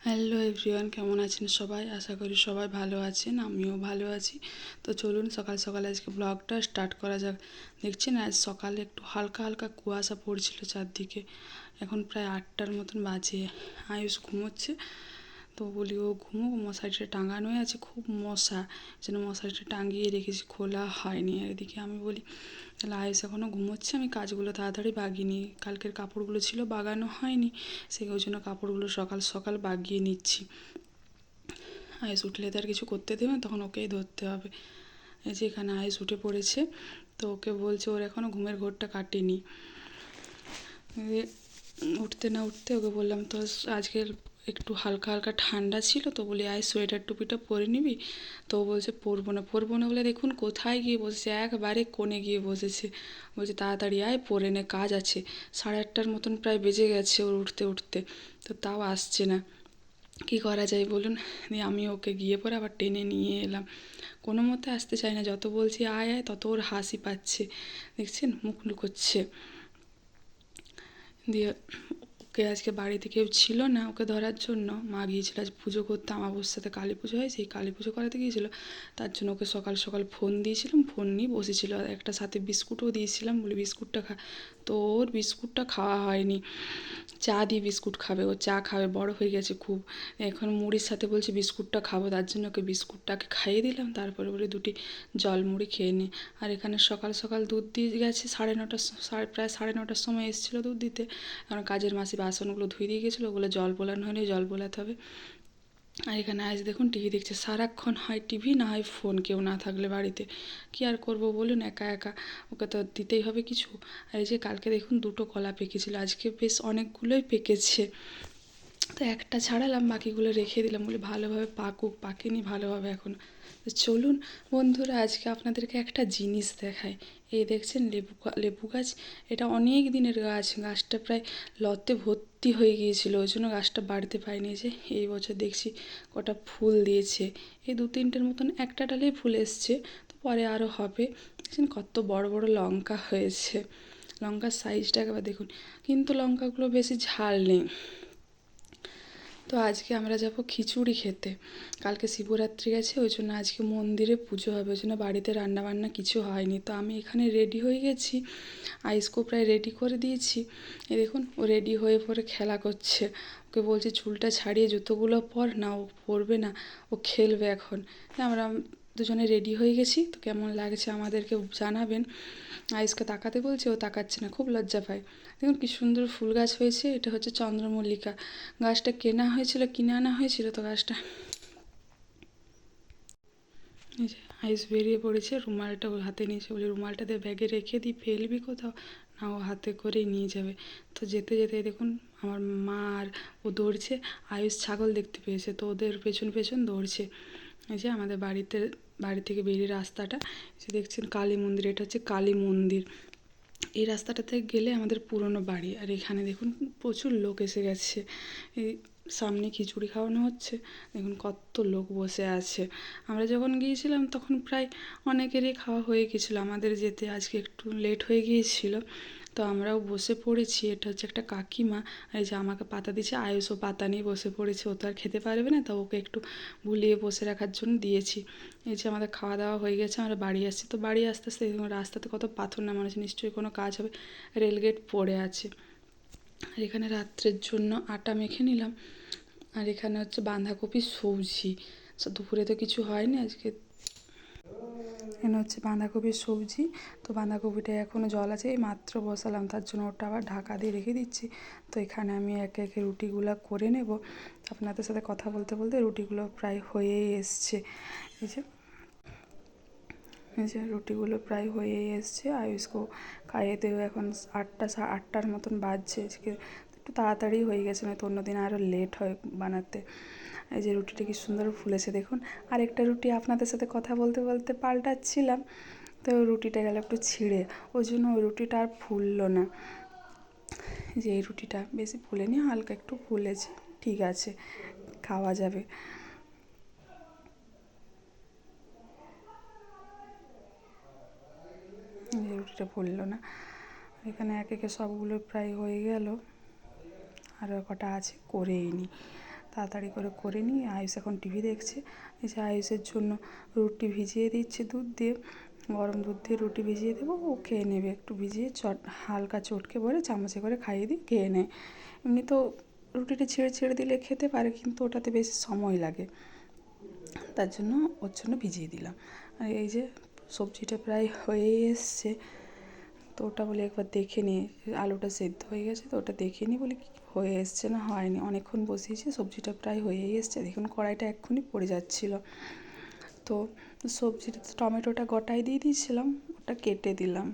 Hello everyone, কেমন আছেন সবাই? আশা করি সবাই ভালো আছেন, আমিও ভালো আছি। তো চলুন সকাল সকাল আজকে ব্লগটা স্টার্ট করা যাক। দেখছেন আজ সকালে একটু হালকা হালকা কুয়াশা পড়ছিল চারদিকে। এখন প্রায় 8টার মতন বাজে। আয়ুষ ঘুমোচ্ছে, তো বলি ও ঘুমো, মশারিটা টাঙানোই আছে, খুব মশা, যেন মশারিটা টাঙিয়ে রেখেছি, খোলা হয়নি। আর এদিকে আমি বলি তাহলে আয়ুষ এখনও ঘুমোচ্ছে, আমি কাজগুলো তাড়াতাড়ি বাগিয়ে নিই। কালকের কাপড়গুলো ছিল বাগানো হয়নি, সেই ওই জন্য কাপড়গুলো সকাল সকাল বাগিয়ে নিচ্ছি। আয়ুষ উঠলে তো আর কিছু করতে দেবে না, তখন ওকেই ধরতে হবে। এই যে এখানে আয়ুষ উঠে পড়েছে, তো ওকে বলছে, ওর এখনও ঘুমের ঘোরটা কাটেনি। উঠতে না উঠতে ওকে বললাম, তো আজকে একটু হালকা হালকা ঠান্ডা ছিল, তো বলি আয় সোয়েটার টুপিটা পরে নিবি। তো ও বলছে পরবো না বলে দেখুন কোথায় গিয়ে বসেছে, একবারে কোণে গিয়ে বসেছে। বলছে তাড়াতাড়ি আয় পরে নে, কাজ আছে। 8:30টার মতন প্রায় বেজে গেছে ওর উঠতে উঠতে, তো তাও আসছে না। কী করা যায় বলুন? দিয়ে আমি ওকে গিয়ে পরে আবার টেনে নিয়ে এলাম। কোনো মতে আসতে চায় না, যত বলছি আয় আয় তত ওর হাসি পাচ্ছে। দেখছেন মুখ লুকোচ্ছে। দিয়ে ওকে আজকে বাড়িতে কেউ ছিল না ওকে ধরার জন্য, মা গিয়েছিল আজ পুজো করতে, অমাবস্যাতে কালী পুজো হয়, সেই কালী পুজো করাতে গিয়েছিলো। তার জন্য ওকে সকাল সকাল ফোন দিয়েছিলাম, ফোন নিয়ে বসেছিল, একটা সাথে বিস্কুটও দিয়েছিলাম, বলে বিস্কুটটা খা। তো ওর বিস্কুটটা খাওয়া হয়নি, চা দিয়ে বিস্কুট খাবে, ও চা খাবে, বড় হয়ে গেছে খুব। এখন মুড়ির সাথে বলছে বিস্কুটটা খাবো, তার জন্য ওকে বিস্কুটটাকে খাইয়ে দিলাম, তারপরে বলে দুটি জল মুড়ি খেয়ে নে। আর এখানে সকাল সকাল দুধ দিয়ে গেছে, 9:30, প্রায় 9:30টার সময় এসেছিলো দুধ দিতে। কারণ কাজের মাসি বাসনগুলো ধুয়ে দিয়ে গেছিলো, ওগুলো জল বোলানো হয়নি, জল বোলাতে হবে। আর এখানে আজ দেখুন টিভি দেখছে, সারাক্ষণ হয় টিভি না হয় ফোন, কেউ না থাকলে বাড়িতে। কী আর করবো বলুন, একা একা, ওকে তো দিতেই হবে কিছু। আর এই যে কালকে দেখুন 2টো কলা পেকেছিল, আজকে বেশ অনেকগুলোই পেকেছে। তো একটা ছাড়ালাম, বাকিগুলো রেখে দিলাম, বলে ভালোভাবে পাকুক, পাকেনি ভালোভাবে এখন। তো চলুন বন্ধুরা, আজকে আপনাদেরকে একটা জিনিস দেখায়। এই দেখছেন লেবু গাছ, এটা অনেক দিনের গাছ, গাছটা প্রায় লতে ভর্তি হয়ে গিয়েছিল, ওই জন্য গাছটা বাড়তে পারিনি। যে এই বছর দেখছি কটা ফুল দিয়েছে, এই 2-3টের মতন, একটা ডালেই ফুল এসছে, তো পরে আরও হবে। দেখছেন কত বড় বড় লঙ্কা হয়েছে, লঙ্কার সাইজটা একবার দেখুন, কিন্তু লঙ্কাগুলো বেশি ঝাল নেই। তো আজকে আমরা যাব খিচুড়ি খেতে, কালকে শিবরাত্রি আছে, ওই জন্য আজকে মন্দিরে পুজো হবে, ওই জন্য বাড়িতে রান্নাবান্না কিছু হয়নি। তো আমি এখানে রেডি হয়ে গেছি, আইসকেও প্রায় রেডি করে দিয়েছি। এই দেখুন ও রেডি হয়ে পরে খেলা করছে, ওকে বলছি চুলটা ছাড়িয়ে জুতোগুলো পর, না ও পরবে না, ও খেলবে এখন। আমরা দুজনে রেডি হয়ে গেছি, তো কেমন লাগছে আমাদেরকে জানাবেন। আইসকে তাকাতে বলছে, ও তাকাচ্ছে না, খুব লজ্জা পায়। দেখুন কী সুন্দর ফুল গাছ হয়েছে, এটা হচ্ছে চন্দ্রমল্লিকা। গাছটা কিনে আনা হয়েছিল, তো গাছটা এই যে আইস বেরিয়ে পড়েছে, রুমালটা ওর হাতে নিয়েছে, বলে রুমালটা দিয়ে ব্যাগে রেখে দিই, ফেলবি কোথাও না, ও হাতে করেই নিয়ে যাবে। তো যেতে যেতে দেখুন আমার মা আর ও দৌড়ছে, আয়ুষ ছাগল দেখতে পেয়েছে, তো ওদের পেছন পেছন দৌড়ছে। এই যে আমাদের বাড়ি থেকে বেরিয়ে রাস্তাটা, যে দেখছেন কালী মন্দির, এটা হচ্ছে কালী মন্দির। এই রাস্তাটাতে গেলে আমাদের পুরনো বাড়ি। আর এখানে দেখুন প্রচুর লোক এসে গেছে, এই সামনে খিচুড়ি খাওয়ানো হচ্ছে, দেখুন কত লোক বসে আছে। আমরা যখন গিয়েছিলাম তখন প্রায় অনেকেরই খাওয়া হয়ে গিয়েছিলো, আমাদের যেতে আজকে একটু লেট হয়ে গিয়েছিল, তো আমরাও বসে পড়েছি। এটা হচ্ছে একটা কাকিমা, এই যে আমাকে পাতা দিচ্ছে, আয়ুষও পাতা নিয়ে বসে পড়েছে, ও তো আর খেতে পারবে না, তো ওকে একটু ভুলিয়ে বসে রাখার জন্য দিয়েছি। এই যে আমাদের খাওয়া দাওয়া হয়ে গেছে, আমরা বাড়ি আসছি। তো বাড়ি আস্তে আস্তে রাস্তাতে কত পাথর নামানো আছে, নিশ্চয়ই কোনো কাজ হবে, রেলগেট পড়ে আছে। আর এখানে রাত্রের জন্য আটা মেখে নিলাম। আর এখানে হচ্ছে বাঁধাকপি সবজি, দুপুরে তো কিছু হয়নি আজকে। এখানে হচ্ছে বাঁধাকপির সবজি, তো বাঁধাকপিটা এখনও জল আছে, এই মাত্র বসালাম, তার জন্য ওটা আবার ঢাকা দিয়ে রেখে দিচ্ছি। তো এখানে আমি একে একে রুটিগুলো করে নেব। আপনাদের সাথে কথা বলতে বলতে রুটিগুলো প্রায় হয়েই এসছে। এই যে রুটিগুলো প্রায় হয়েই এসছে, আয়ুষকেও খাইয়ে দেবো, এখন 8টার মতন বাজছে। আজকে একটু তাড়াতাড়ি হয়ে গেছে, নয়তো অন্যদিন আরও লেট হয় বানাতে। এই যে রুটিটা কি সুন্দর ফুলেছে দেখুন। আরেকটা রুটি আপনাদের সাথে কথা বলতে বলতে পাল্টাচ্ছিলাম, তো রুটিটা গেল একটু ছিঁড়ে, ওই জন্য ওই রুটিটা আর ফুললো না। যে এই রুটিটা বেশি ফুলেনি, হালকা একটু ফুলেছে, ঠিক আছে, খাওয়া যাবে। যে রুটিটা ফুললো না। এখানে এক একে সবগুলো প্রায় হয়ে গেল, আরও কটা আছে করেই নি। তাড়াতাড়ি করে নিই। আয়ুষ এখন টিভি দেখছে। এই যে আয়ুষের জন্য রুটি ভিজিয়ে দিচ্ছি দুধ দিয়ে, গরম দুধ দিয়ে রুটি ভিজিয়ে দেবো, ও খেয়ে নেবে। একটু ভিজিয়ে হালকা চটকে ভরে চামচে করে খাইয়ে দিই, খেয়ে নেয়। এমনি তো রুটিটা ছেড়ে দিলে খেতে পারে, কিন্তু ওটাতে বেশি সময় লাগে, তার জন্য ওর জন্য ভিজিয়ে দিলাম। আর এই যে সবজিটা প্রায় হয়েই এসছে, তো ওটা বলে একবার দেখে নিই, আলুটা সেদ্ধ হয়ে গেছে তো ওটা দেখে নিই, বলি হয়ে এসছে না হয়নি। অনেকক্ষণ বসিয়েছি, সবজিটা প্রায় হয়েই এসছে। দেখুন কড়াইটা এক্ষুনি পড়ে যাচ্ছিলো। তো সবজিটা টমেটোটা গোটাই দিয়ে দিয়েছিলাম, ওটা কেটে দিলাম।